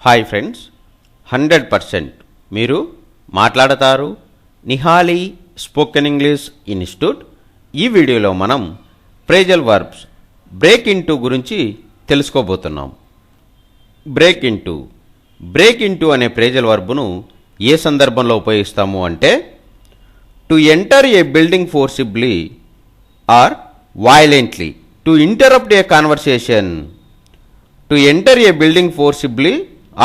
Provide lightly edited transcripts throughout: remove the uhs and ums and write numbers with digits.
Hi friends, 100% మీరు మాట్లాడతారు Nihali spoken English institute. ఈ వీడియోలో మనం ఫ్రేజల్ వర్బ్స్ బ్రేక్ ఇంటూ గురించి తెలుసుకోబోతున్నాం. బ్రేక్ ఇంటూ అనే ఫ్రేజల్ వర్బ్ను ఏ సందర్భంలో ఉపయోగిస్తాము అంటే to enter a building forcibly or violently, to interrupt a conversation. To enter a building forcibly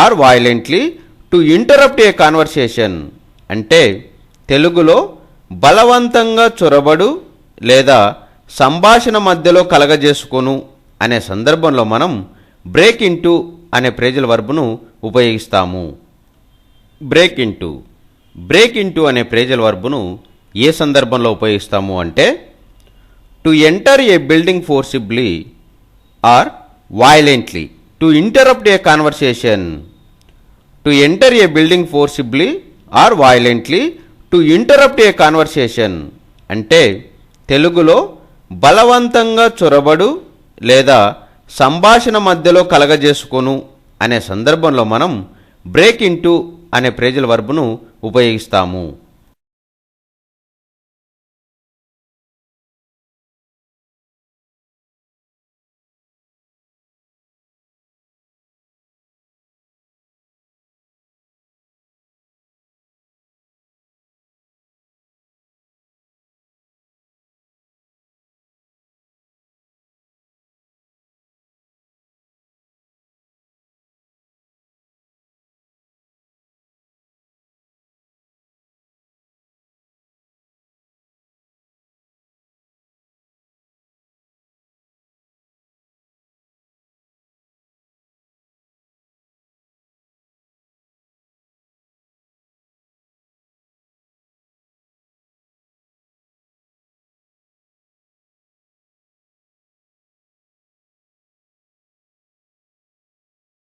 or violently to interrupt a conversation అంటే తెలుగులో బలవంతంగా చొరబడు లేదా సంభాషణ మధ్యలో కలగజేసుకొను అనే సందర్భంలో మనం బ్రేక్ ఇంటూ అనే ఫ్రేజల్ వర్బ్ను ఉపయోగిస్తాము. బ్రేక్ ఇంటూ అనే ఫ్రేజల్ వర్బ్ను ఏ సందర్భంలో ఉపయోగిస్తాము అంటే to enter a building forcibly or violently to interrupt a conversation. To enter a building forcibly or violently to interrupt a conversation అంటే తెలుగులో బలవంతంగా చొరబడు లేదా సంభాషణ మధ్యలో కలగజేసుకొను అనే సందర్భంలో మనం బ్రేక్ ఇంటూ అనే ఫ్రేజల్ వర్బ్ను ఉపయోగిస్తాము.